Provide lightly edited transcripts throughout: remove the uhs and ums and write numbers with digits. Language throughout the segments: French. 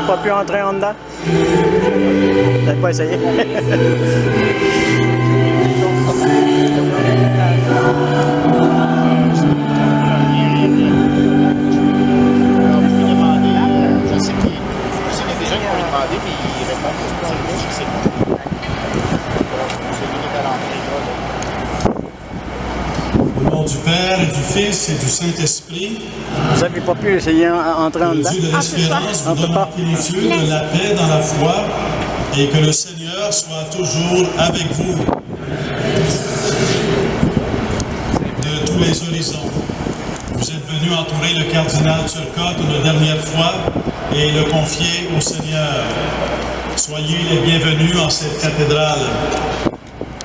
pas pu entrer en dedans? Vous n'avez pas essayé? Au nom du Père et du Fils et du Saint-Esprit, Vous n'avez pas pu essayer d'entrer en le dedans? Dieu de l'espérance vous donne en plénitude de la paix dans la foi et que le Seigneur soit toujours avec vous de tous les horizons. Vous êtes venu entourer le cardinal Turcotte une dernière fois et le confier au Seigneur. Soyez les bienvenus en cette cathédrale.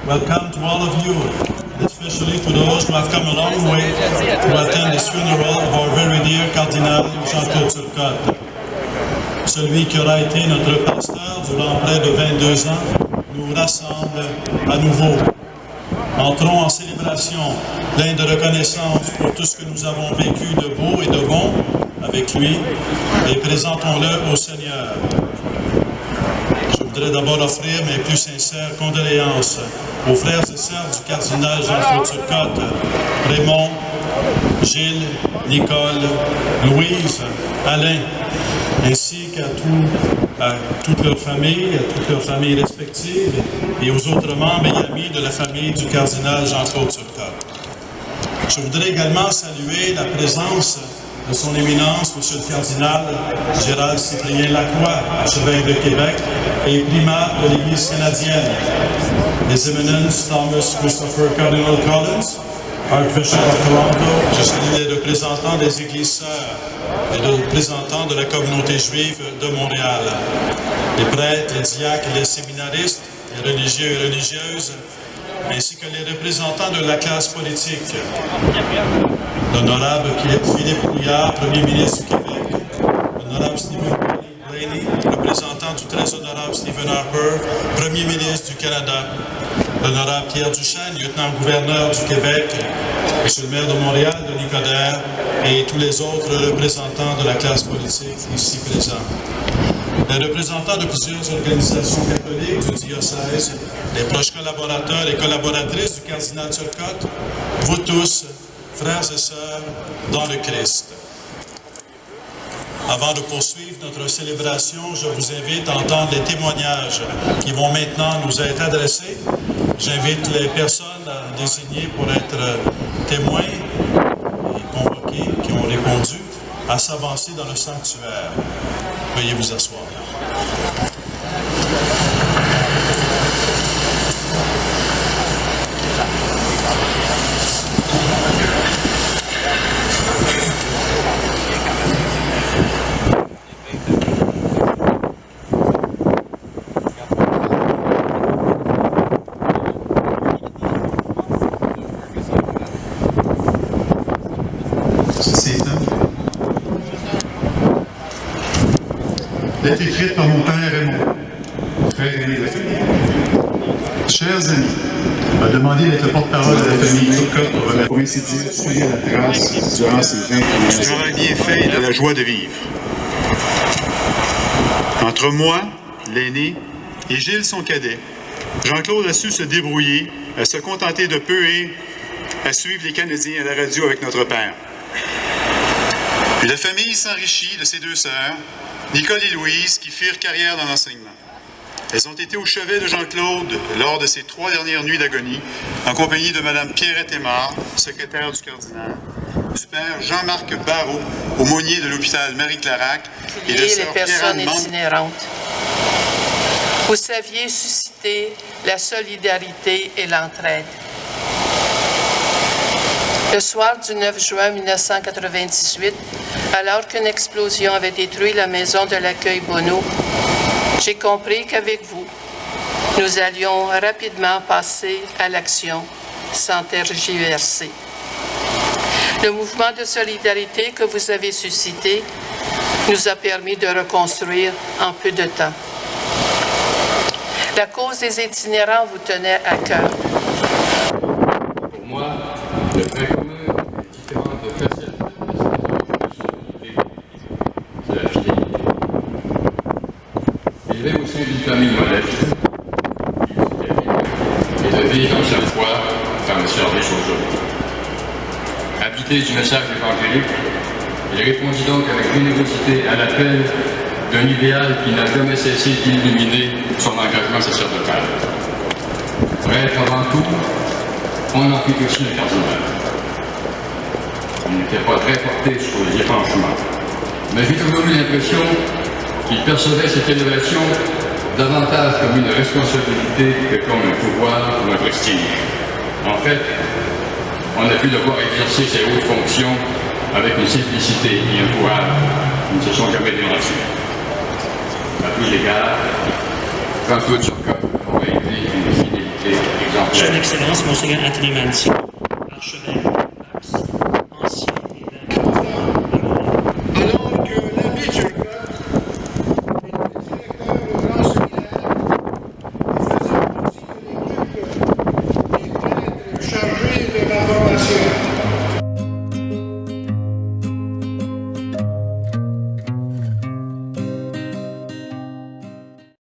Welcome to all of you, and especially to those who have come a long way to attend this funeral of our very dear Cardinal Jean-Claude Turcotte. Celui qui aura été notre pasteur durant près de 22 ans nous rassemble à nouveau. Entrons en célébration, plein de reconnaissance pour tout ce que nous avons vécu de beau et de bon avec lui, et présentons-le au Seigneur. Je voudrais d'abord offrir mes plus sincères condoléances aux frères et sœurs du cardinal Jean-Claude Turcotte, Raymond, Gilles, Nicole, Louise, Alain, ainsi qu'à toutes leurs familles respectives, et aux autres membres et amis de la famille du cardinal Jean-Claude Turcotte. Je voudrais également saluer la présence de son éminence, M. le cardinal Gérald Cyprien Lacroix, archevêque de Québec et primat de l'Église canadienne, His Eminence Thomas Christopher Cardinal Collins, Archbishop of Toronto. Je salue les représentants des Églises sœurs et les représentants de la communauté juive de Montréal, les prêtres, les diacres, les séminaristes, les religieux et religieuses, ainsi que les représentants de la classe politique. L'honorable Philippe Couillard, Premier ministre du Québec, l'honorable Stephen Blaney, représentant du très honorable Stephen Harper, Premier ministre du Canada, l'honorable Pierre Duchesne, lieutenant-gouverneur du Québec, monsieur le maire de Montréal, Denis Coderre, et tous les autres représentants de la classe politique ici présents. Les représentants de plusieurs organisations catholiques du diocèse, les proches collaborateurs et collaboratrices du cardinal Turcotte, vous tous, frères et sœurs, dans le Christ. Avant de poursuivre notre célébration, je vous invite à entendre les témoignages qui vont maintenant nous être adressés. J'invite les personnes à désigner pour être témoins et convoqués qui ont répondu à s'avancer dans le sanctuaire. Veuillez vous asseoir. Lettre écrite par mon père Raymond, frère aîné de la famille. Chers amis, m'a demandé d'être porte-parole de la famille Turcotte pour ainsi dire suivre la trace durant ces 20 années. Du travail bien fait et de la joie de vivre. Entre moi, l'aîné, et Gilles, son cadet, Jean-Claude a su se débrouiller, à se contenter de peu et à suivre les Canadiens à la radio avec notre père. Puis la famille s'enrichit de ses deux sœurs, Nicole et Louise, qui firent carrière dans l'enseignement. Elles ont été au chevet de Jean-Claude lors de ses 3 dernières nuits d'agonie, en compagnie de Mme Pierrette Aymard, secrétaire du cardinal, du père Jean-Marc Barrault, aumônier de l'hôpital Marie-Clarac, et de les sœur personnes Pierre-Anne itinérantes. Vous saviez susciter la solidarité et l'entraide. Le soir du 9 juin 1998, alors qu'une explosion avait détruit la maison de l'accueil Bonneau, j'ai compris qu'avec vous, nous allions rapidement passer à l'action sans tergiverser. Le mouvement de solidarité que vous avez suscité nous a permis de reconstruire en peu de temps. La cause des itinérants vous tenait à cœur. Pour moi, le point commun des différentes facettes de la société, c'est la fidélité. habité du message évangélique, il répondit donc avec générosité à l'appel d'un idéal qui n'a jamais cessé d'illuminer son engagement sacerdotal. Prêtre avant tout, on en fit aussi un cardinal. Il n'était pas très porté sur les épanchements, mais j'ai toujours eu l'impression qu'il percevait cette élévation davantage comme une responsabilité que comme un pouvoir ou un prestige. En fait, on a pu le voir exercer ses hautes fonctions avec une simplicité et un courage qui ne se sont jamais démentis. À tous égards, Jean-Claude Turcotte aurait été une fidélité exemplaire. Son Excellence, Monseigneur Anthony Manzi.